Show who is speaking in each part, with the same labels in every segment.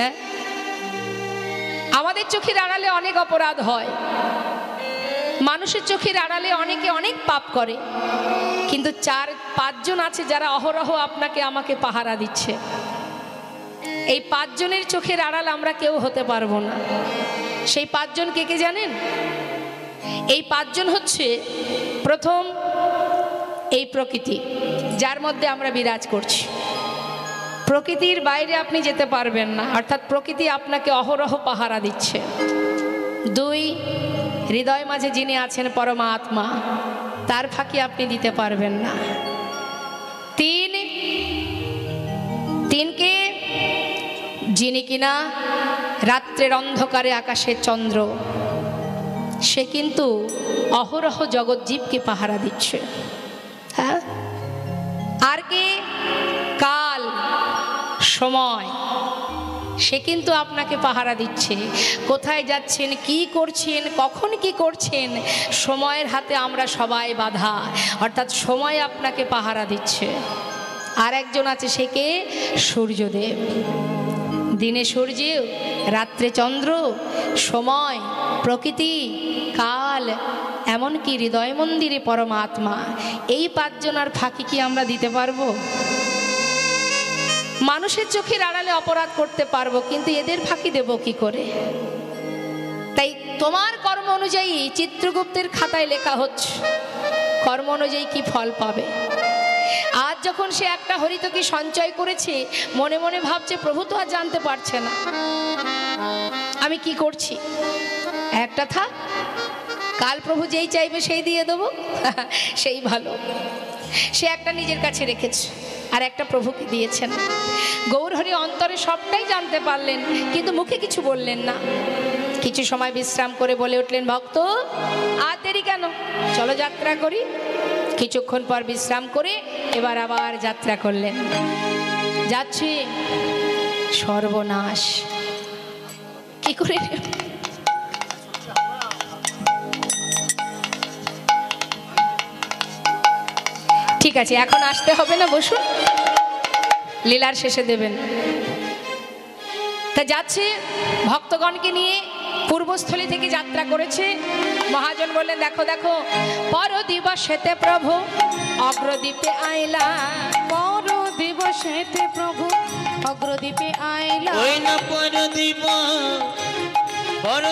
Speaker 1: হ্যাঁ, আমাদের চোখের আড়ালে অনেক অপরাধ হয়, মানুষের চোখের আড়ালে অনেকে অনেক পাপ করে, কিন্তু 4-5 জন আছে যারা অহরহ আপনাকে আমাকে পাহারা দিচ্ছে। এই 5 জনের চোখের আড়াল আমরা কেউ হতে পারবো না। সেই 5 জন কে কে জানেন? এই 5 জন হচ্ছে, প্রথম এই প্রকৃতি যার মধ্যে আমরা বিরাজ করছি। প্রকৃতির বাইরে আপনি যেতে পারবেন না, অর্থাৎ প্রকৃতি আপনাকে অহরহ পাহারা দিচ্ছে। 2, হৃদয় মাঝে যিনি আছেন পরমাত্মা, তার ফাঁকি আপনি দিতে পারবেন না। 3 কে যিনি কিনা রাত্রের অন্ধকারে আকাশের চন্দ্র, সে কিন্তু অহরহ জগৎজীবকে পাহারা দিচ্ছে। হ্যাঁ, আর কে? কাল, সময়, সে কিন্তু আপনাকে পাহারা দিচ্ছে। কোথায় যাচ্ছেন, কি করছেন, কখন কি করছেন, সময়ের হাতে আমরা সবাই বাঁধা, অর্থাৎ সময় আপনাকে পাহারা দিচ্ছে। আর একজন আছে, সে কে? সূর্যদেব। দিনে সূর্য, রাত্রে চন্দ্র, সময়, প্রকৃতি, কাল, এমনকি হৃদয় মন্দিরে পরমাত্মা। এই 5 জনের ফাঁকি কি আমরা দিতে পারবো? মানুষের চোখের আড়ালে অপরাধ করতে পারবো, কিন্তু এদের ফাঁকি দেব কি করে? তাই তোমার কর্ম অনুযায়ী চিত্রগুপ্তের খাতায় লেখা হচ্ছে, কর্ম অনুযায়ী কি ফল পাবে। আজ যখন সে একটা হরিতকি সঞ্চয় করেছে, মনে মনে ভাবছে প্রভু তো আর জানতে পারছে না আমি কি করছি, একটা থাক, কাল প্রভু যেই চাইবে সেই দিয়ে দেবো, সেই ভালো। সে একটা নিজের কাছে রেখেছে, আর একটা প্রভুকে দিয়েছেন। গৌরহরি অন্তরে সবটাই জানতে পারলেন, কিন্তু মুখে কিছু বললেন না। কিছু সময় বিশ্রাম করে বলে উঠলেন, ভক্ত আর দেরি কেন, চলো যাত্রা করি। কিছুক্ষণ পর বিশ্রাম করে এবার আবার যাত্রা করলেন। যাচ্ছি, সর্বনাশ, কি করে ঠিক আছে, এখন আসতে হবে না, বসুন, লীলার শেষে দেবেন। তা যাচ্ছে, ভক্তগণকে নিয়ে পূর্বস্থলী থেকে যাত্রা করেছে। মহাজন বললেন, দেখো দেখো, পর দিবসেতে প্রভু অগ্রদ্বীপে আইলা,
Speaker 2: পর দিবসেতে প্রভু অগ্রদ্বীপে আইলা,
Speaker 3: ওই না পর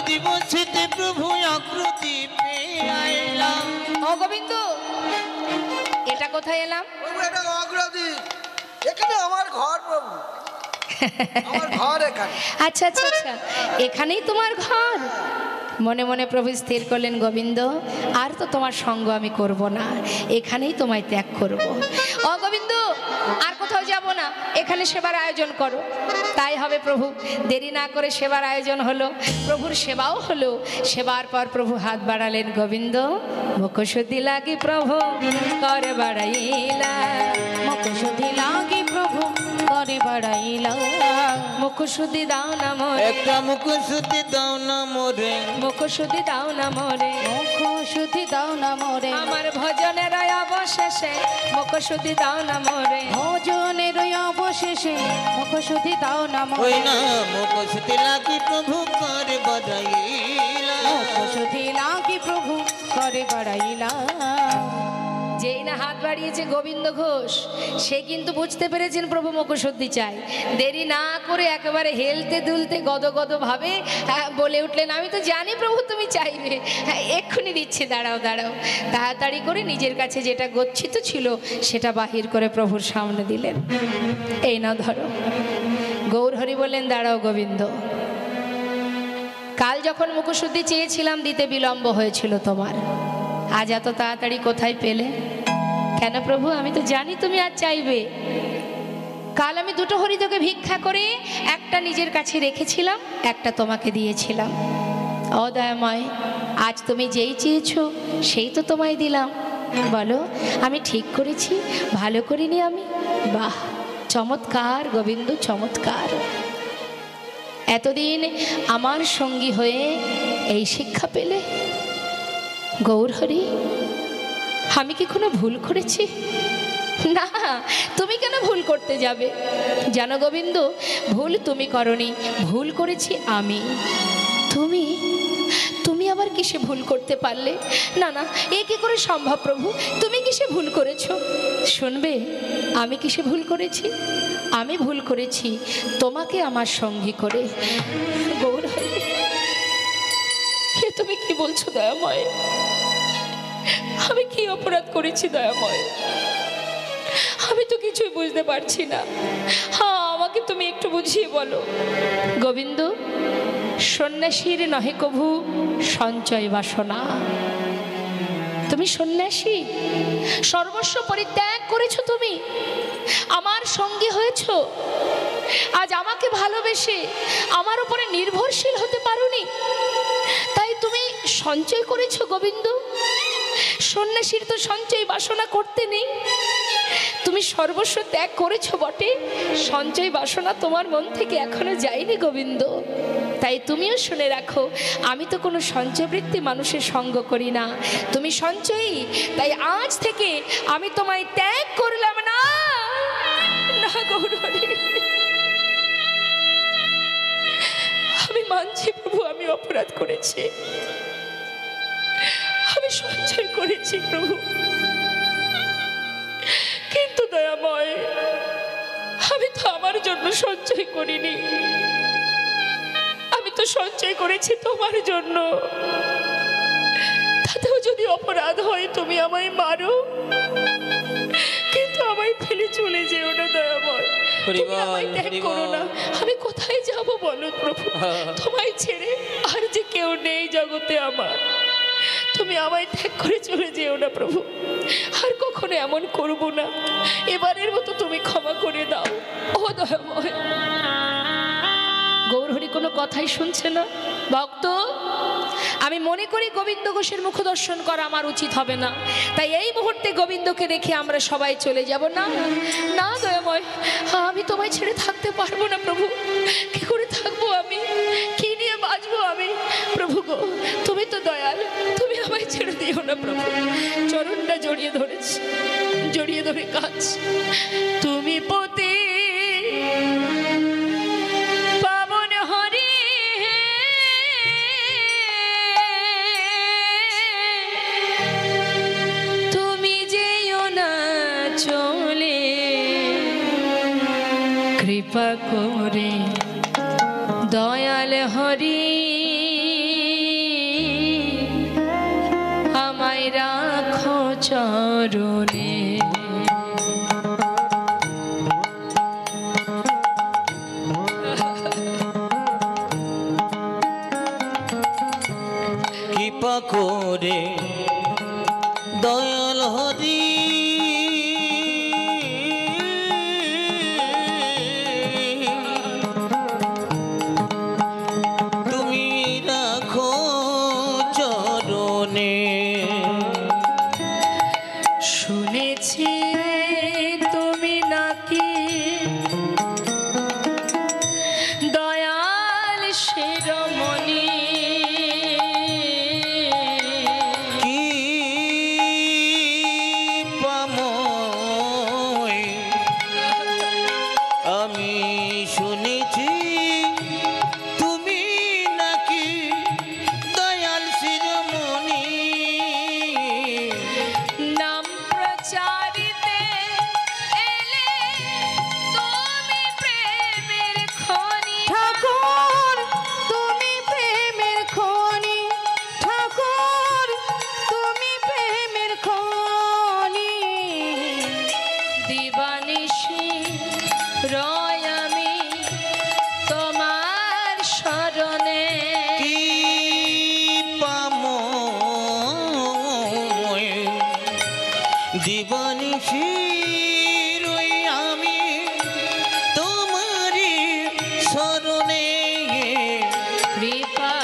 Speaker 3: দিবসেতে প্রভু অগ্রদ্বীপে আইলা।
Speaker 1: ও গোবিন্দ, এটা কোথায় এলাম?
Speaker 4: এটা অগ্রদ্বীপ, এখানে আমার ঘর প্রভু, আমার ঘর এখানে।
Speaker 1: আচ্ছা আচ্ছা আচ্ছা, এখানেই তোমার ঘর। মনে মনে প্রভু স্থির করলেন, গোবিন্দ আর তো তোমার সঙ্গ আমি করব না, এখানেই তোমায় ত্যাগ করব। ও গোবিন্দ, আর কোথাও যাব না, এখানে সেবার আয়োজন করো। তাই হবে প্রভু। দেরি না করে সেবার আয়োজন হলো, প্রভুর সেবাও হলো। সেবার পর প্রভু হাত বাড়ালেন, গোবিন্দ মুখশুদ্ধি লাগি প্রভু করে বাড়াইলা,
Speaker 2: মুখশুদ্ধি লাগি প্রভু করে বাড়াইলা,
Speaker 1: মুখশুদ্ধি দাও না মোরে,
Speaker 3: একটা মুখশুদ্ধি দাও না মোরে,
Speaker 1: মুখশুদ্ধি দাও না মোরে,
Speaker 2: মুখশুদ্ধি দাও না মোরে,
Speaker 1: আমার ভজনের অবশেষে মুখশুদ্ধি দাও না মোরে,
Speaker 2: ভজনের অবশেষে মুখশুদ্ধি দাও না
Speaker 3: ওই
Speaker 2: মোরে,
Speaker 3: না মুখশুদ্ধি লাগি প্রভু করে বাড়াইলা,
Speaker 2: মুখশুদ্ধি লাগি প্রভু করে বাড়াইলা।
Speaker 1: যেই না হাত বাড়িয়েছে গোবিন্দ ঘোষ, সে কিন্তু বুঝতে পেরেছেন প্রভু মুখশুদ্ধি চাই। দেরি না করে একেবারে হেলতে দুলতে গদগদ ভাবে বলে উঠলেন, আমি তো জানি প্রভু তুমি চাইবে, এক্ষুনি দিচ্ছি, দাঁড়াও দাঁড়াও। তাড়াতাড়ি করে নিজের কাছে যেটা গচ্ছিত ছিল সেটা বাহির করে প্রভুর সামনে দিলেন। এই না ধরো। গৌরহরি বললেন, দাঁড়াও গোবিন্দ, কাল যখন মুখশুদ্ধি চেয়েছিলাম দিতে বিলম্ব হয়েছিল তোমার, আজ এত তাড়াতাড়ি কোথায় পেলে? কেন প্রভু, আমি তো জানি তুমি আজ চাইবে। কাল আমি 2টো হরিতকে ভিক্ষা করে একটা নিজের কাছে রেখেছিলাম, একটা তোমাকে দিয়েছিলাম। ও দয়াময়, আজ তুমি যেই চেয়েছো সেই তো তোমায় দিলাম। বলো আমি ঠিক করেছি, ভালো করিনি আমি? বাহ, চমৎকার গোবিন্দ, চমৎকার। এতদিন আমার সঙ্গী হয়ে এই শিক্ষা পেলে? গৌরহরি, আমি কি কোনো ভুল করেছি? না, তুমি কেন ভুল করতে যাবে? জানো গোবিন্দ, ভুল তুমি করনি, ভুল করেছি আমি। তুমি তুমি আবার কিসে ভুল করতে পারলে? না না, এ কি করে সম্ভব প্রভু? তুমি কিসে ভুল করেছো? শুনবে আমি কিসে ভুল করেছি? আমি ভুল করেছি তোমাকে আমার সঙ্গী করে। গৌর হরি, এ তুমি কি বলছো দয়াময়? আমি কি অপরাধ করেছি দয়াময়? আমি তো কিছুই বুঝতে পারছি না। হ্যাঁ, আমাকে তুমি একটু বুঝিয়ে বলো। গোবিন্দ, সন্ন্যাসীর নহে কভু সঞ্চয় বাসনা। তুমি সন্ন্যাসী, সর্বস্ব পরিত্যাগ করেছো, তুমি আমার সঙ্গী হয়েছো। আজ আমাকে ভালোবেসে আমার উপরে নির্ভরশীল হতে পারোনি, তাই তুমি সঞ্চয় করেছো। গোবিন্দ, সন্ন্যাসীর তো সঞ্চয় বাসনা করতে নেই। তুমি সর্বস্ব ত্যাগ করেছো বটে, সঞ্চয় বাসনা তোমার মন থেকে এখনো যায়নি গোবিন্দ। তাই তুমিও শুনে রাখো, আমি তো কোনো সঞ্চয়বৃত্তি মানুষের সঙ্গ করি না। তুমি সঞ্চয়ী, তাই আজ থেকে আমি তোমায় ত্যাগ করলাম না। না গৌর হরি, আমি মানছি প্রভু, আমি অপরাধ করেছি, আমি সঞ্চয় করেছি প্রভু। কিন্তু দয়াময়, আমি তো আমার জন্য সঞ্চয় করিনি, আমি তো সঞ্চয় করেছি তোমার জন্য। তাতেও যদি অপরাধ হয় তুমি আমায় মারো, কিন্তু আমায় ফেলে চলে যেও না দয়াময়। তুমি আমায় ত্যাগ করো না। আমি কোথায় যাব বলো প্রভু? তোমায় ছেড়ে আর যে কেউ নেই জগতে আমার। তুমি আমায় ত্যাগ করে চলে যেও না প্রভু। আর কখনো এমন করব না, এবারের মতো তুমি ক্ষমা করে দাও ও দয়াময়। গৌরহরি কোনো কথাই শুনছে না। ভক্ত, আমি মনে করি গোবিন্দ ঘোষের মুখ দর্শন করা আমার উচিত হবে না, তাই এই মুহূর্তে গোবিন্দকে রেখে আমরা সবাই চলে যাব। না না দয়াময়, আমি তোমায় ছেড়ে থাকতে পারবো না প্রভু। কি করে থাকবো আমি? কি নিয়ে বাঁচবো আমি? প্রভু গো, তুমি তো দয়াল, তুমি আমায় ছেড়ে দিও না প্রভু। চরণটা জড়িয়ে ধরেছি, জড়িয়ে ধরে কাজ। তুমি পতি পাবন হরি, তুমি যেও না চলে, কৃপা করে দয়াল হরি আমায় রাখো চরণে।
Speaker 3: কৃপা করে দয়াল হরি তুমি রাখো চরণে।
Speaker 1: শুনেছি তুমি নাকি দয়াল শিরোমণি,
Speaker 3: কি পাময় আমি শুনেছি তুমি নাকি দয়াল শিরোমণি।
Speaker 1: নাম প্রচারিতে এলে তুমি প্রেমের খনি।
Speaker 2: ঠাকুর তুমি প্রেমের খনি, ঠাকুর তুমি প্রেমের খনি।
Speaker 1: দিবানিশি রয় আমি তোমার শরণে।
Speaker 3: কি পাময় দিবানিশি রই আমি তোমারি শরণে।
Speaker 1: কৃপা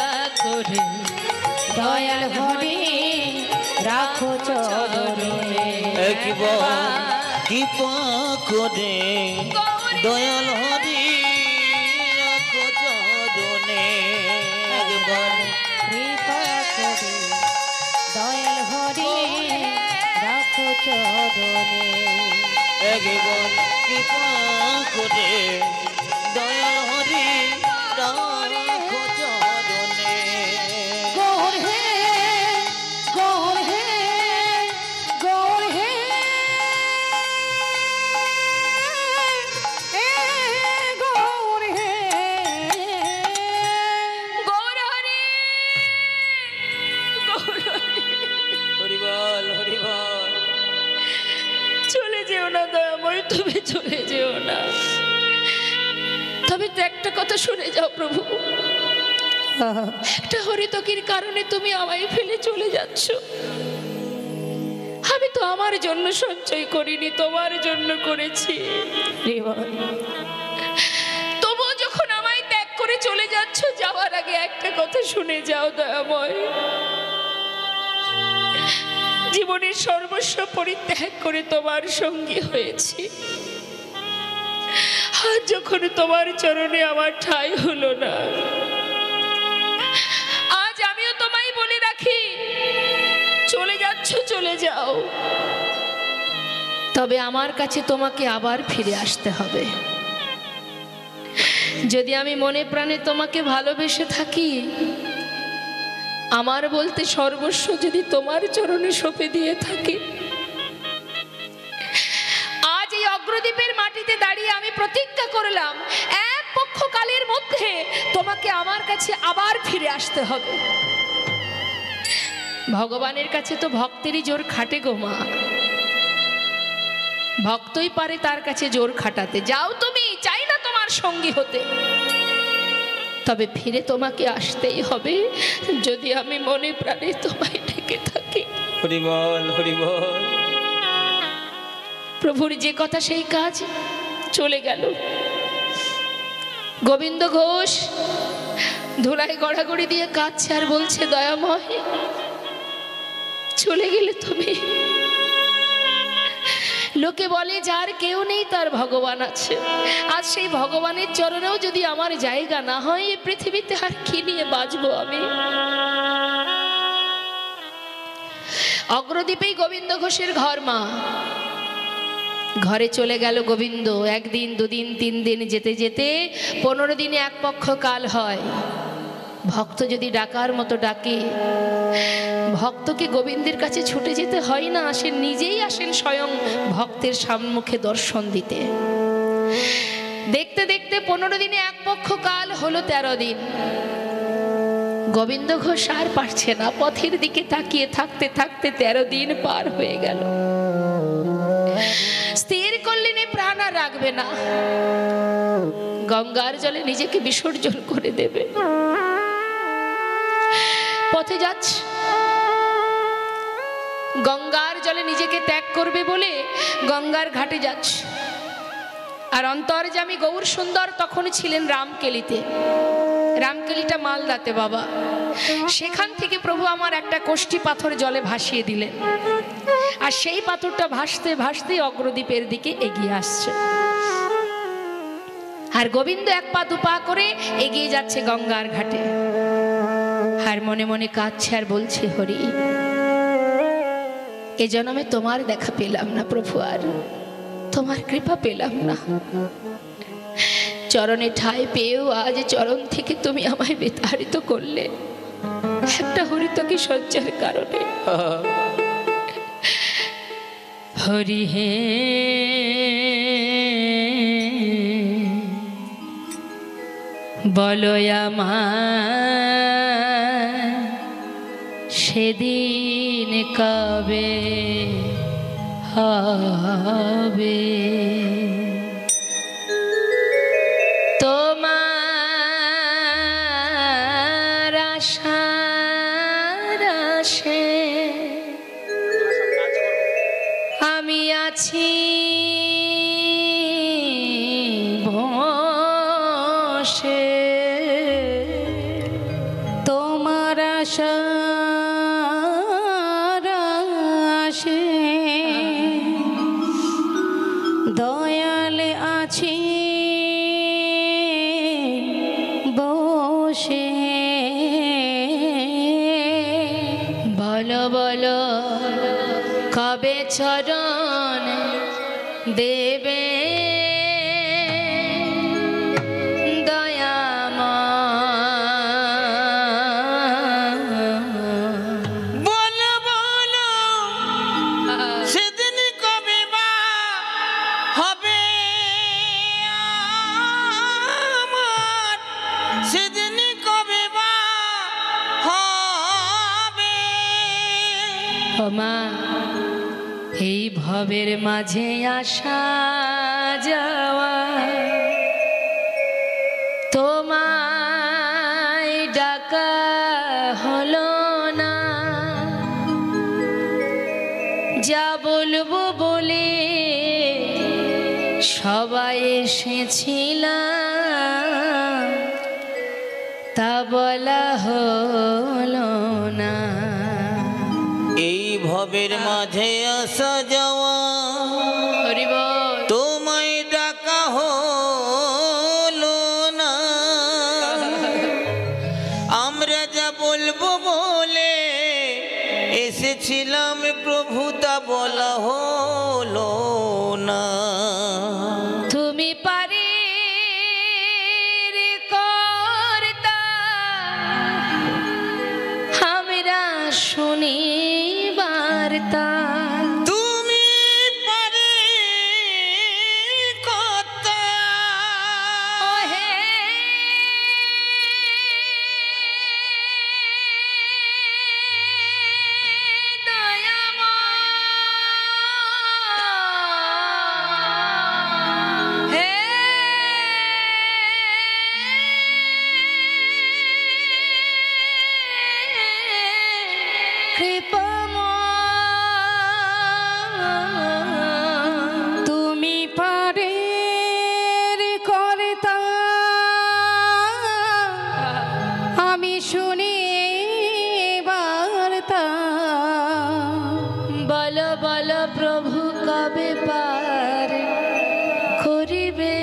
Speaker 1: করে
Speaker 2: দয়াল হরি রাখো চরণে।
Speaker 3: একবার কৃপা করে দয়াল হরি রাখো চরণে। একবার
Speaker 2: কৃপা করে দয়াল হরি রাখো চরণে।
Speaker 3: একবার কৃপা করে দয়াল হরি রাখো চরণে।
Speaker 2: গৌর হে গৌর হে গৌর হে গৌর হে
Speaker 1: গৌর হরি, গৌর হরি।
Speaker 3: হরিবল হরিবল।
Speaker 1: চলে যেও না দয়াময়, তুমি চলে যেও না। তবে তো একটা কথা শুনে যাও প্রভু, একটা হরিতকির কারণে তুমি আমায় ফেলে চলে যাচ্ছ। আমি তো আমার জন্য সঞ্চয় করিনি, তোমার জন্য করেছি। তবুও যখন আমায় ত্যাগ করে চলে যাচ্ছ, যাওয়ার আগে একটা কথা শুনে যাও দয়াময়। জীবনের সর্বস্ব পরিত্যাগ করে তোমার সঙ্গী হয়েছি, আর যখন তোমার চরণে আমার ঠাঁই হলো না, আজ আমিও তোমায় বলে রাখি, চলে যাচ্ছ চলে যাও, তবে আমার কাছে তোমাকে আবার ফিরে আসতে হবে। যদি আমি মনে প্রাণে তোমাকে ভালোবেসে থাকি, আমার বলতে সর্বস্ব যদি তোমার চরণে সঁপে দিয়ে থাকি, আজ এই অগ্রদ্বীপের মাটিতে দাঁড়িয়ে আমি প্রতিজ্ঞা করলাম, এক পক্ষকালের মধ্যে তোমাকে আমার কাছে আবার ফিরে আসতে হবে। ভগবানের কাছে তো ভক্তেরই জোর খাটে গো মা, ভক্তই পারে তার কাছে জোর খাটাতে। যাও তুমি, চাই না তোমার সঙ্গী হতে, তবে ফিরে তোমাকে আসতেই হবে, যদি আমি মনে প্রাণে তোমায় ডেকে থাকি।
Speaker 3: হরিবল হরিবল।
Speaker 1: প্রভুর যে কথা সেই কাজ, চলে গেল। গোবিন্দ ঘোষ ধুলায় গড়াগড়ি দিয়ে কাঁদছে আর বলছে, দয়াময় চলে গেলে তুমি। লোকে বলে যার কেউ নেই তার ভগবান আছে, আজ সেই ভগবানের চরণেও যদি আমার জায়গা না হয়, এই পৃথিবীতে আর কি নিয়ে বাঁচবো আমি। অগ্রদ্বীপেই গোবিন্দ ঘোষের ঘর মা। ঘরে চলে গেল গোবিন্দ। একদিন দুদিন তিন দিন যেতে যেতে 15 দিনে এক পক্ষ কাল হয়। ভক্ত যদি ডাকার মতো ডাকে, ভক্তকে গোবিন্দের কাছে ছুটে যেতে হয় না, আসেন নিজেই আসেন স্বয়ং ভক্তের সম্মুখে দর্শন দিতে। দেখতে দেখতে 15 দিনে এক পক্ষ কাল হলো 13 দিন। গোবিন্দ ঘোষ আর পারছে না, পথের দিকে তাকিয়ে থাকতে থাকতে 13 দিন পার হয়ে গেল। স্থির করলেন প্রাণ আর রাখবে না, গঙ্গার জলে নিজেকে বিসর্জন করে দেবে। পথে যাচ্ছে, গঙ্গার জলে নিজেকে ত্যাগ করবে বলে গঙ্গার ঘাটে যাচ্ছে। আর অন্তর্যামী গৌর সুন্দর তখন ছিলেন রামকেলিতে। রামকেলিটা মালদাতে বাবা। সেখান থেকে প্রভু আমার একটা কোষ্ঠী পাথর জলে ভাসিয়ে দিলেন, আর সেই পাথরটা ভাসতে ভাসতে অগ্রদ্বীপের দিকে এগিয়ে আসছে। আর গোবিন্দ এক পা দুপা করে এগিয়ে যাচ্ছে গঙ্গার ঘাটে, আর মনে মনে কাঁদছে আর বলছে, হরি এ জন্মে তোমার দেখা পেলাম না প্রভু, আর তোমার কৃপা পেলাম না। চরণে ঠাঁই পেয়েও আজ চরণ থেকে তুমি আমায় বিতাড়িত করলে একটা হরিতকি সজ্জার কারণে। হরি হে বলো আমায় সেদিন কবে হবে, তোমার আশার আশে আমি আছি বসে।
Speaker 2: তোমার আশার আশে দয়ালে আছি বসে।
Speaker 1: বলো বলো কবে চরণ দেবে
Speaker 3: বলো বলো সেদিন কবে বা হবে আমার, সেদিন কবে বা হবে।
Speaker 1: মা এই ভবের মাঝে আসা যাওয়া তোমায় ডাকা হলো না, যা বলবো বলে সবাই এসেছিলাম তা বলা হলো না।
Speaker 3: এই ভবের মাঝে আসা যাওয়া
Speaker 1: হরি বল।
Speaker 3: তোমায় ডাকা হলো না, আমরা যা বলবো বলে এসেছিলাম প্রভু তা বলা হলো না।
Speaker 1: তুমি পারে কর্তা আমরা শুনি বার্তা,
Speaker 3: তুমি পারে কথা
Speaker 1: ওহে দয়াময়, হে কৃপাময়,
Speaker 2: তুমি পারে কর্তা আমি শুনি বার্তা,
Speaker 1: বলো বলো প্রভু কবে পার করিবে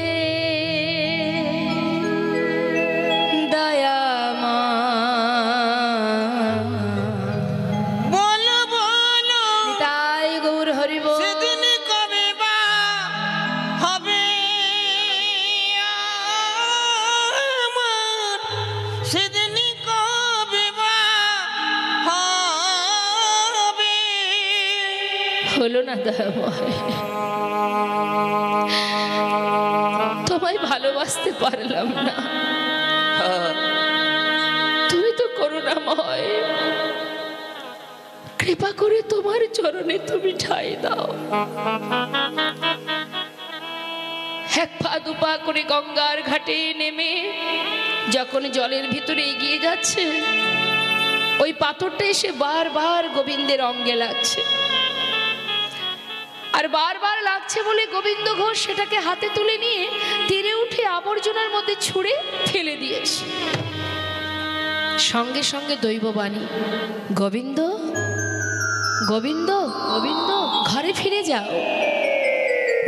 Speaker 1: দয়াময়।
Speaker 3: বলো বলো
Speaker 1: তাই গৌর হরি বল।
Speaker 3: সেদিন কবে বা হবে আমার, সেদিন কবে বা হবে।
Speaker 1: হলো না দয়াময়, তোমায় ভালোবাসতে পারলাম না, তুমি তো করুণাময়, কৃপা করে তোমার চরণে তুমি ঠাঁই দাও। এক পা দুপা করে গঙ্গার ঘাটে নেমে যখন জলের ভিতরে এগিয়ে যাচ্ছে, ওই পাথরটা এসে বারবার গোবিন্দের অঙ্গে লাগছে, আর বারবার লাগছে বলে গোবিন্দ ঘোষ সেটাকে হাতে তুলে নিয়ে তীরে উঠে আবর্জনার মধ্যে ছুঁড়ে ফেলে দিয়েছে। সঙ্গে সঙ্গে দৈববাণী, গোবিন্দ গোবিন্দ গোবিন্দ ঘরে ফিরে যাও,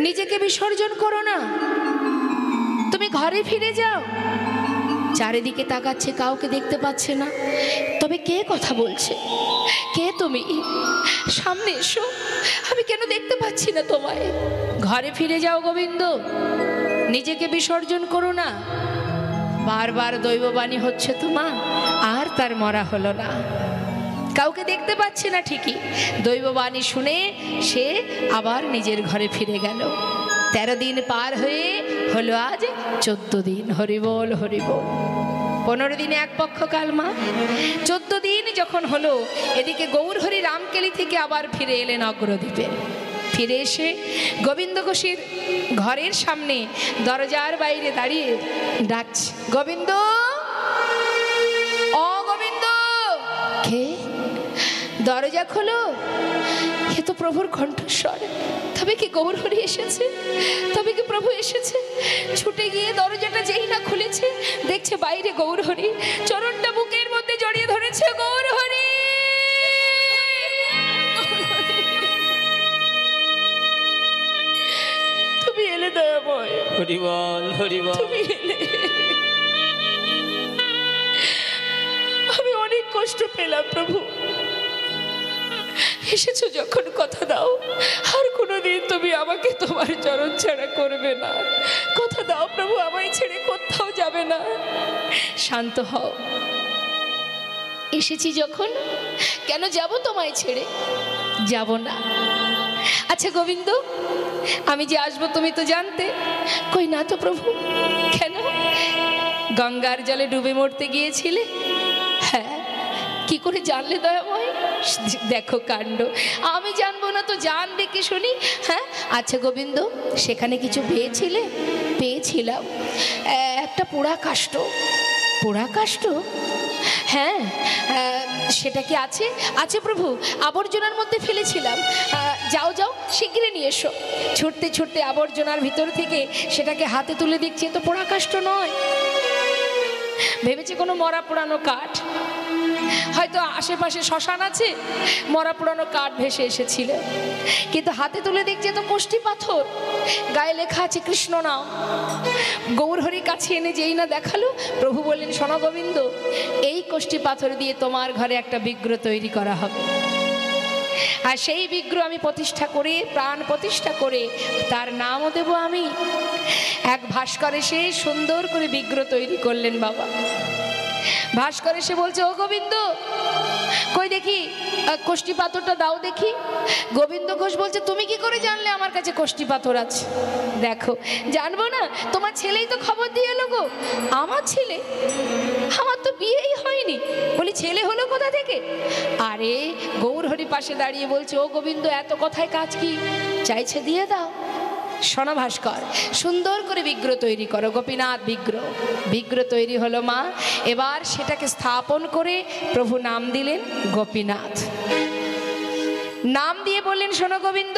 Speaker 1: নিজেকে বিসর্জন করো না, তুমি ঘরে ফিরে যাও। চারিদিকে তাকাচ্ছে, কাউকে দেখতে পাচ্ছে না, তবে কে কথা বলছে? কে তুমি? সামনে এসো, আমি কেন দেখতে পাচ্ছি না তোমায়? ঘরে ফিরে যাও গোবিন্দ, নিজেকে বিসর্জন করো না। বারবার দৈববাণী হচ্ছে তোমা, আর তার মরা হলো না। কাউকে দেখতে পাচ্ছে না ঠিকই, দৈববাণী শুনে সে আবার নিজের ঘরে ফিরে গেল। 13 দিন পার হয়ে হলো আজ 14 দিন। হরিবোল হরিবোল। 15 দিনে এক পক্ষ কাল মা, 14 দিন যখন হলো, এদিকে গৌরহরি রামকেলি থেকে আবার ফিরে এলেন অগ্রদ্বীপে। ফিরে এসে গোবিন্দ ঘোষের ঘরের সামনে দরজার বাইরে দাঁড়িয়ে ডাকছে, গোবিন্দ, ও গোবিন্দ। কে? দরজা খোলো। এ তো প্রভুর কণ্ঠস্বর। তবে কি গৌরহরি এসেছে? তবে কি প্রভু এসেছে? ছুটে গিয়ে দরজাটা যেই না খুলেছে, দেখছে বাইরে গৌরহরি, চরণটা বুকের মধ্যে জড়িয়ে ধরেছে। গৌরহরি, তুমি এলে দয়াময়,
Speaker 3: হরিবল হরিবল।
Speaker 1: তুমি এলে। আমি অনেক কষ্ট পেলাম প্রভু, এসেছো যখন কথা দাও আর কোনো কোনোদিন তুমি আমাকে তোমার চরণ ছাড়া করবে না। কথা দাও প্রভু, আমায় ছেড়ে কোথাও যাবে না। শান্ত হও, এসেছি যখন কেন যাব তোমায় ছেড়ে? যাব না। আচ্ছা গোবিন্দ, আমি যে আসবো তুমি তো জানতে? কই না তো প্রভু। কেন? গঙ্গার জলে ডুবে মরতে গিয়েছিলে? হ্যাঁ। কি করে জানলে দয়াময়? দেখো কাণ্ড। আমি জানবো না তো জানবে কি শুনি? হ্যাঁ। আচ্ছা গোবিন্দ, সেখানে কিছু পেয়েছিলে? পেয়েছিলাম একটা পোড়া কাষ্ঠ। পোড়া কাষ্ঠ? হ্যাঁ। সেটা কি আছে? আছে প্রভু, আবর্জনার মধ্যে ফেলেছিলাম। যাও যাও, শীঘ্রই নিয়ে এসো। ছুটতে ছুটতে আবর্জনার ভিতর থেকে সেটাকে হাতে তুলে দেখছি, তো পোড়া কাষ্ঠ নয়। ভেবেছি কোনো মরা পোড়ানো কাঠ, হয়তো আশেপাশে শ্মশান আছে, মরা পোড়ানো কাঠ ভেসে এসেছিল। কিন্তু হাতে তুলে দেখছি তো কোষ্ঠী পাথর, গায়ে লেখা আছে কৃষ্ণ নাম। গৌরহরির কাছে এনে যেই না দেখালো, প্রভু বললেন, শোনো গোবিন্দ, এই কোষ্ঠী পাথর দিয়ে তোমার ঘরে একটা বিগ্রহ তৈরি করা হবে। আর সেই বিগ্রহ আমি প্রতিষ্ঠা করে, প্রাণ প্রতিষ্ঠা করে তার নামও দেব আমি। এক ভাস্কর এসে সুন্দর করে বিগ্রহ তৈরি করলেন বাবা। ভাস্কর এসে বলছে, ও গোবিন্দ, কই দেখি কোষ্ঠী পাথরটা দাও দেখি। গোবিন্দ ঘোষ বলছে, তুমি কি করে জানলে আমার কাছে কোষ্ঠী পাথর আছে? দেখো, জানবো না? তোমার ছেলেই তো খবর দিয়ে এলো গো। আমার ছেলে? আমার তো বিয়েই হয়নি। বলি ছেলে হলো কোথা থেকে? আরে গৌরহরি পাশে দাঁড়িয়ে বলছে, ও গোবিন্দ, এত কথায় কাজ কি? চাইছে দিয়ে দাও। শোনো ভাস্কর, সুন্দর করে বিগ্রহ তৈরি করো, গোপীনাথ বিগ্রহ। বিগ্রহ তৈরি হলো মা। এবার সেটাকে স্থাপন করে প্রভু নাম দিলেন গোপীনাথ। নাম দিয়ে বললেন, শোনো গোবিন্দ,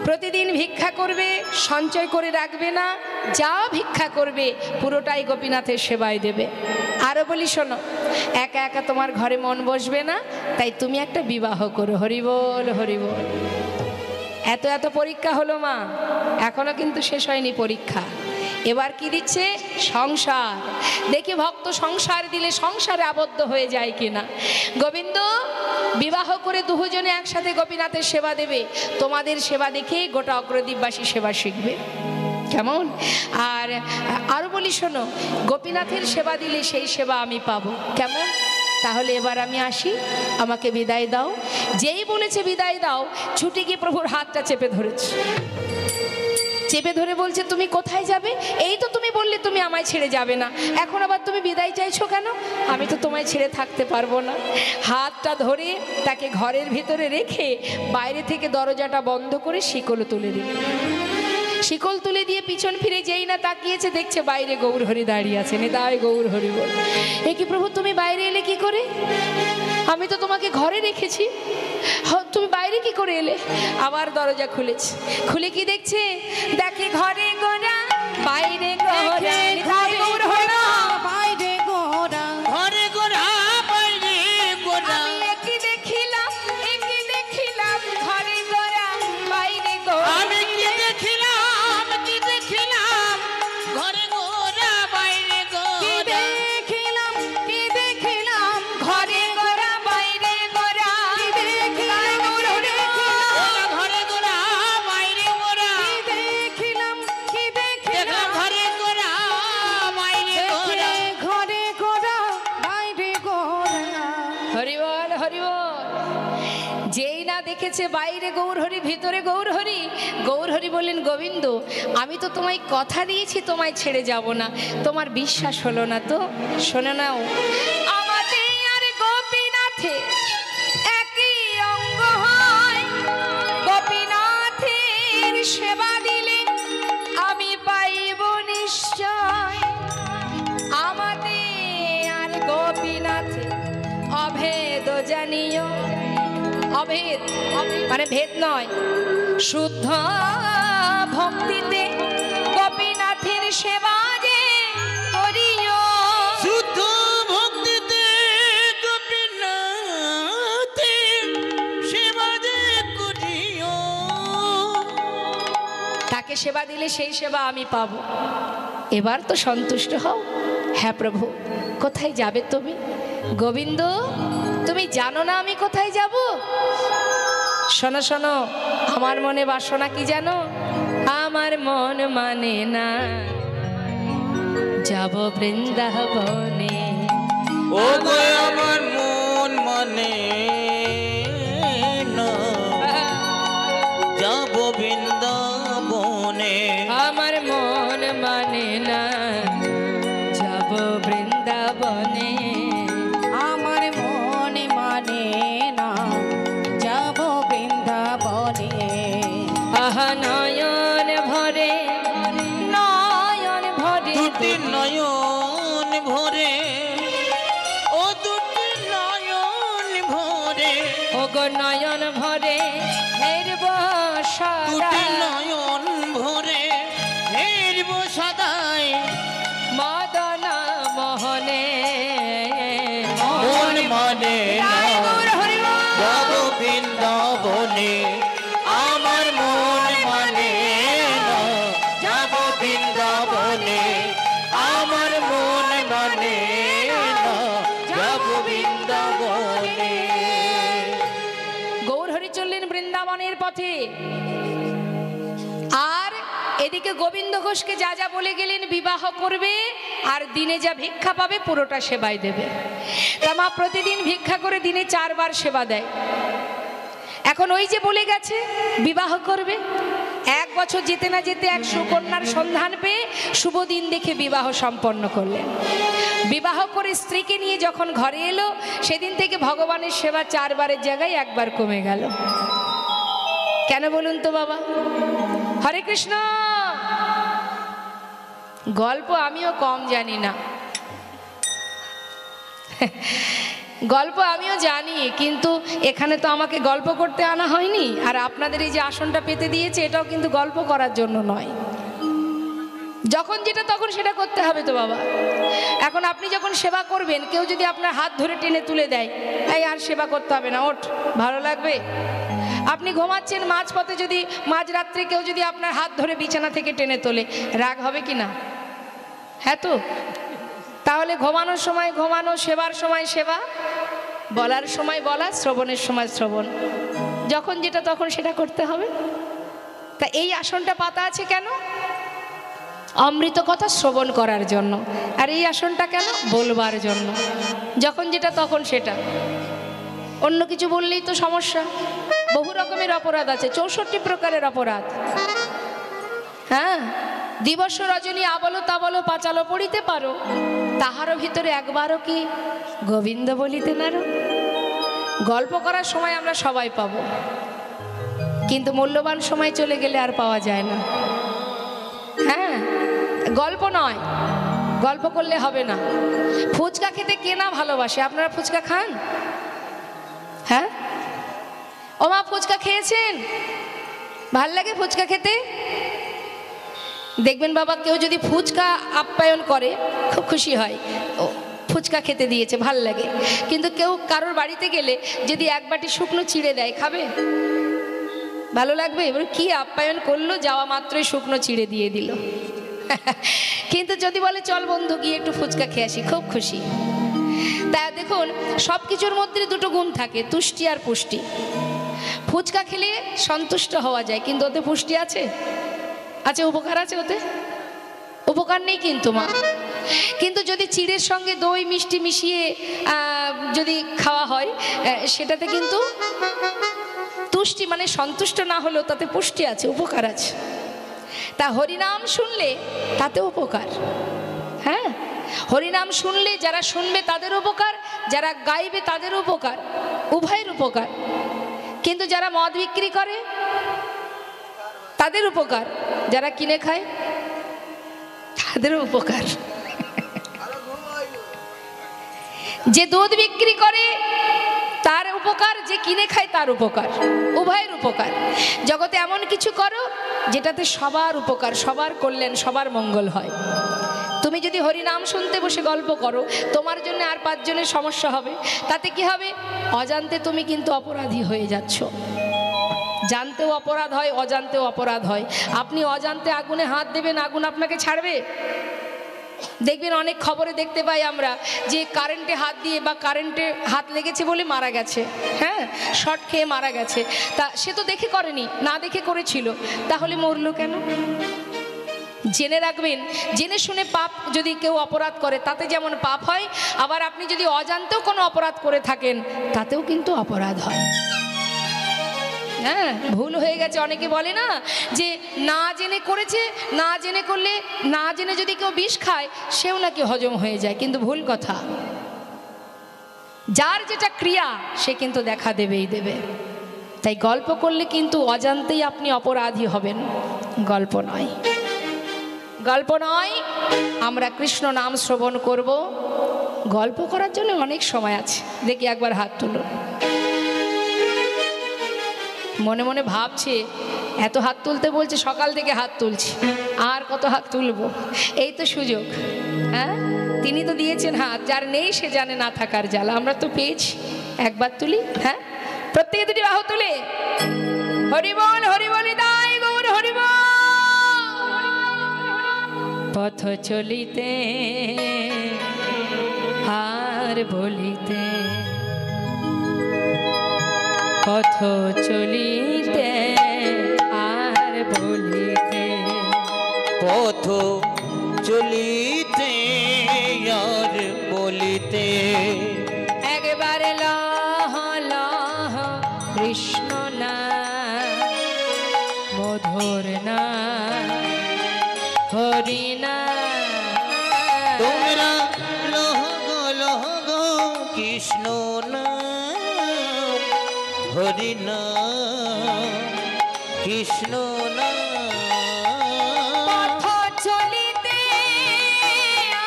Speaker 1: প্রতিদিন ভিক্ষা করবে, সঞ্চয় করে রাখবে না। যা ভিক্ষা করবে পুরোটাই গোপীনাথের সেবায় দেবে। আরও বলি, শোনো, একা একা তোমার ঘরে মন বসবে না, তাই তুমি একটা বিবাহ করো। হরিবোল হরিবোল। এত এত পরীক্ষা হলো মা, এখনো কিন্তু শেষ হয়নি পরীক্ষা। এবার কি দিচ্ছে? সংসার। দেখি ভক্ত সংসার দিলে সংসারে আবদ্ধ হয়ে যায় কিনা। গোবিন্দ বিবাহ করে দুজনে একসাথে গোপীনাথের সেবা দেবে। তোমাদের সেবা দেখেই গোটা অগ্রদ্বীপবাসী সেবা শিখবে। কেমন? আর আরো বলি, শোনো, গোপীনাথের সেবা দিলে সেই সেবা আমি পাবো। কেমন? তাহলে এবার আমি আসি, আমাকে বিদায় দাও। যেই বলেছে বিদায় দাও, ছুটে গিয়ে প্রভুর হাতটা চেপে ধরেছে। চেপে ধরে বলছে, তুমি কোথায় যাবে? এই তো তুমি বললে তুমি আমায় ছেড়ে যাবে না, এখন আবার তুমি বিদায় চাইছো কেন? আমি তো তোমায় ছেড়ে থাকতে পারবো না। হাতটা ধরে তাকে ঘরের ভিতরে রেখে বাইরে থেকে দরজাটা বন্ধ করে শিকল তুলে দিল। শিকল তুলে দিয়ে পিছন ফিরে যেই না তাকিয়েছে, দেখছে বাইরে গৌরহরি দাঁড়িয়ে আছে। নিতাই গৌরহরি বল, এ কি প্রভু, তুমি বাইরে এলে কি করে? আমি তো তোমাকে ঘরে রেখেছি, তুমি বাইরে কি করে এলে? আবার দরজা খুলেছে, খুলে কি দেখছে? দেখে ঘরে গোরা, বাইরে গোরা, নিতাই গৌরহরি,
Speaker 2: বাইরে গোরা,
Speaker 3: ঘরে গোরা বাইরে গোরা।
Speaker 1: আমি একই দেখিলাম, একই দেখিলাম, ঘরে গোরা, বাইরে গোরা।
Speaker 3: আমি কি দেখিলাম, কি দেখিলাম, ঘরে গোরা বাইরে
Speaker 2: কি
Speaker 3: গোরা।
Speaker 2: দেখিলাম, কি দেখিলাম,
Speaker 1: ঘরে গোরা, বাইরে গোরা।
Speaker 2: কি দেখিলাম,
Speaker 3: ওরা ঘরে গোরা বাইরে গোরা।
Speaker 2: কি দেখিলাম, কি
Speaker 3: দেখলাম
Speaker 2: দেখিলাম,
Speaker 3: ঘরে গোরা বাইরে গোরা।
Speaker 2: ঘরে গোরা, বাইরে গোরা।
Speaker 1: হরিবল হরিবল। যেই না দেখেছে বাইরে গৌরহরি, ভিতরে গৌরহরি, গৌরহরি বললেন, গোবিন্দ, আমি তো তোমায় কথা দিয়েছি তোমায় ছেড়ে যাব না, তোমার বিশ্বাস হলো না তো? শোনো নাও, আমাদের আর গোপীনাথে একই অঙ্গ হয়, গোপীনাথের সেবা দিলে আমি পাইব নিশ্চয়। আমাদের আর গোপীনাথে অভেদ জানিও। অভেদ মানে ভেদ নয়, শুদ্ধ ভক্তিতে গোপীনাথের সেবা যে করিও।
Speaker 3: শুদ্ধ ভক্তিতে গোপীনাথের সেবা যে করিও।
Speaker 1: তাকে সেবা দিলে সেই সেবা আমি পাবো। এবার তো সন্তুষ্ট হও। হ্যাঁ প্রভু, কোথায় যাবে তুমি? গোবিন্দ, তুমি জানো না আমি কোথায় যাব? শোনো শোনো, আমার মনে বাসনা কি জানো? আমার মন মানে না যাব বৃন্দাবনে।
Speaker 3: ও গো আমার মন মানে না যাব বৃন্দাবনে।
Speaker 1: আমার মন মানে না যাব বৃন্দাবনে।
Speaker 2: আমার মনে মানে না যাব বৃন্দাবনে।
Speaker 1: আহা নয়ন ভরে, নয়ন ভরে,
Speaker 3: দুটি নয়ন ভরে, ও দুটি নয়ন ভরে,
Speaker 1: ও গো নয়ন ভরে হেরব সদা।
Speaker 3: দুটি নয়ন ভরে হেরব সদাই
Speaker 1: মদন মোহনে।
Speaker 3: মন মানে না যাব বৃন্দাবনে। আমার মন মানে না যাব বৃন্দাবনে। আমার মন মানে না যাব বৃন্দাবনে।
Speaker 1: গৌর হরি চললেন বৃন্দাবনের পথে, আর এদিকে গোবিন্দ ঘোষকে যা যা বলে গেলেন বিবাহ করবে আর দিনে যা ভিক্ষা পাবে পুরোটা সেবায় দেবে। তা মা প্রতিদিন ভিক্ষা করে দিনে 4 বার সেবা দেয়। এখন ওই যে বলে গেছে বিবাহ করবে, 1 বছর যেতে না যেতে এক সুকন্যার সন্ধান পেয়ে শুভ দিন দেখে বিবাহ সম্পন্ন করলেন। বিবাহ করে স্ত্রীকে নিয়ে যখন ঘরে এলো, সেদিন থেকে ভগবানের সেবা 4 বারের জায়গায় 1 বার কমে গেল। কেন বলুন তো বাবা? হরে কৃষ্ণ। গল্প আমিও কম জানি না, গল্প আমিও জানি, কিন্তু এখানে তো আমাকে গল্প করতে আনা হয়নি। আর আপনাদের এই যে আসনটা পেতে দিয়েছে, এটাও কিন্তু গল্প করার জন্য নয়। যখন যেটা তখন সেটা করতে হবে তো বাবা। এখন আপনি যখন সেবা করবেন, কেউ যদি আপনার হাত ধরে টেনে তুলে দেয়, এই আর সেবা করতে হবে না, ওঠ, ভালো লাগবে? আপনি ঘুমাচ্ছেন, মাঝপথে যদি মাঝরাত্রে কেউ যদি আপনার হাত ধরে বিছানা থেকে টেনে তোলে, রাগ হবে কি না? হ্যাঁ তো। তাহলে ঘুমানোর সময় ঘুমানো, সেবার সময় সেবা, বলার সময় বলা, শ্রবণের সময় শ্রবণ, যখন যেটা তখন সেটা করতে হবে। তা এই আসনটা পাতা আছে কেন? অমৃত কথা শ্রবণ করার জন্য। আর এই আসনটা কেন? বলবার জন্য, যখন যেটা তখন সেটা। অন্য কিছু বললেই তো সমস্যা। বহু রকমের অপরাধ আছে, 64 প্রকারের অপরাধ। হ্যাঁ, দিবস রজনী আবলো তাবলো পাঁচালো পড়িতে পারো, তাহারও ভিতরে একবারও কি গোবিন্দ বলিতে নারো। গল্প করার সময় আমরা সবাই পাবো, কিন্তু মূল্যবান সময় চলে গেলে আর পাওয়া যায় না। হ্যাঁ, গল্প নয়, গল্প করলে হবে না। ফুচকা খেতে কে না ভালোবাসে? আপনারা ফুচকা খান? হ্যাঁ, ও মা ফুচকা খেয়েছেন? ভাল লাগে ফুচকা খেতে? দেখবেন বাবা, কেউ যদি ফুচকা আপ্যায়ন করে খুব খুশি হয়, ও ফুচকা খেতে দিয়েছে, ভাল লাগে। কিন্তু কেউ কারোর বাড়িতে গেলে যদি 1 বাটি শুকনো চিড়ে দেয়, খাবে? ভালো লাগবে? এবার কি আপ্যায়ন করলো, যাওয়া মাত্রই শুকনো চিড়ে দিয়ে দিল। কিন্তু যদি বলে চল বন্ধু গিয়ে একটু ফুচকা খেয়ে আসি, খুব খুশি। তা দেখুন, সব কিছুর মধ্যে 2টো গুণ থাকে, তুষ্টি আর পুষ্টি। ফুচকা খেলে সন্তুষ্ট হওয়া যায়, কিন্তু ওতে পুষ্টি আছে? আছে, উপকার আছে ওতে? উপকার নেই কিন্তু মা। কিন্তু যদি চিড়ের সঙ্গে দই মিষ্টি মিশিয়ে যদি খাওয়া হয়, সেটাতে কিন্তু তুষ্টি, মানে সন্তুষ্ট না হলেও তাতে পুষ্টি আছে, উপকার আছে। তা হরিনাম শুনলে তাতে উপকার। হ্যাঁ, হরিনাম শুনলে যারা শুনবে তাদের উপকার, যারা গাইবে তাদের উপকার, উভয়ের উপকার। কিন্তু যারা মদ বিক্রি করে তাদের উপকার, যারা কিনে খায় তাদেরও উপকার। যে দুধ বিক্রি করে তার উপকার, যে কিনে খায় তার উপকার, উভয়ের উপকার। জগতে এমন কিছু করো যেটাতে সবার উপকার, সবার কল্যাণ, সবার মঙ্গল হয়। তুমি যদি হরিনাম শুনতে বসে গল্প করো, তোমার জন্য আর 5 জনের সমস্যা হবে। তাতে কি হবে? অজান্তে তুমি কিন্তু অপরাধী হয়ে যাচ্ছ। জানতেও অপরাধ হয়, অজান্তেও অপরাধ হয়। আপনি অজান্তে আগুনে হাত দেবেন, আগুন আপনাকে ছাড়বে? দেখবেন অনেক খবরে দেখতে পাই আমরা যে কারেন্টে হাত দিয়ে বা কারেন্টে হাত লেগেছে বলে মারা গেছে, হ্যাঁ, শর্ট খেয়ে মারা গেছে। তা সে তো দেখে করেনি, না দেখে করেছিল, তাহলে মরলো কেন? জেনে রাখবেন, জেনে শুনে পাপ যদি কেউ অপরাধ করে তাতে যেমন পাপ হয়, আবার আপনি যদি অজান্তেও কোনো অপরাধ করে থাকেন তাতেও কিন্তু অপরাধ হয়। হ্যাঁ, ভুল হয়ে গেছে। অনেকে বলে না যে না জেনে করেছে, না জেনে করলে, না জেনে যদি কেউ বিষ খায় সেও নাকি হজম হয়ে যায়, কিন্তু ভুল কথা। যার যেটা ক্রিয়া সে কিন্তু দেখা দেবেই দেবে। তাই গল্প করলে কিন্তু অজান্তেই আপনি অপরাধী হবেন, গল্প নয়, গল্প নয়। আমরা কৃষ্ণ নাম শ্রবণ করব, গল্প করার জন্য অনেক সময় আছে। দেখি একবার হাত তুলো। মনে মনে ভাবছে এত হাত তুলতে বলছে, সকাল থেকে হাত তুলছি, আর কত হাত তুলবো? এই তো সুযোগ, হ্যাঁ, তিনি তো দিয়েছেন হাত, যার নেই সে জানে না থাকার জ্বালা। আমরা তো পেয়েছি, একবার তুলি। হ্যাঁ, প্রত্যেকে দুটি বাহু তুলে হরিবল হরিবল দাই গৌর হরিবল। পথ চলিতে আর বলিতে, পথ চলিতে আর বলিতে,
Speaker 3: পথ চলিতে আর বলিতে,
Speaker 1: একবার লহ লহ কৃষ্ণ না মধুর না হরি না।
Speaker 3: তোমরা লহ গো কৃষ্ণ না হরি না কৃষ্ণ না।
Speaker 1: পথ চলিতে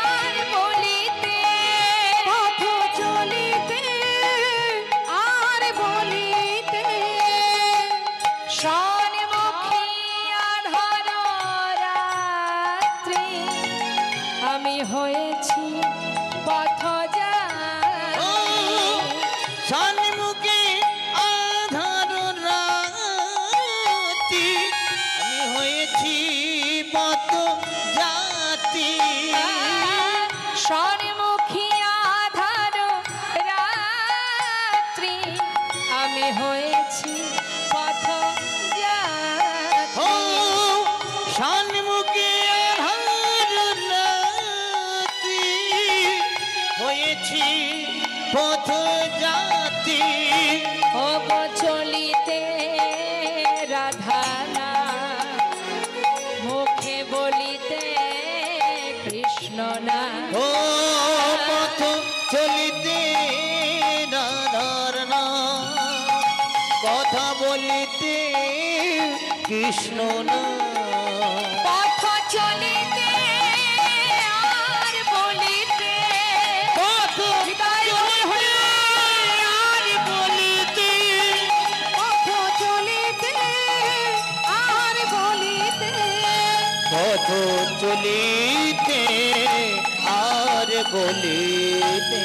Speaker 1: আর বলিতে,
Speaker 2: পথ চলিতে আর বলিতে,
Speaker 1: সন্মুখী আধার রাত্রি আমি হয়েছি পথ
Speaker 3: সন্মুখে আধার রাতি আমি হয়েছি পথ জাতি।
Speaker 1: সন্মুখী আধার রাত্রি আমি হয়েছি পথ
Speaker 3: ও সন্মুখে আধার রাতি হয়েছি পথ জাতি।
Speaker 1: ও গো চলিতে রাধানা, মুখে বলিতে কৃষ্ণ না।
Speaker 3: ও পথ চলিতে রাধার নাম, কথা বলিতে কৃষ্ণ না।
Speaker 1: পথ চলিতে আর বলিতে,
Speaker 3: পথ চলিতে আর বলিতে,
Speaker 2: পথ চলিতে আর বলিতে,
Speaker 3: পথ চলিতে আর বলিতে।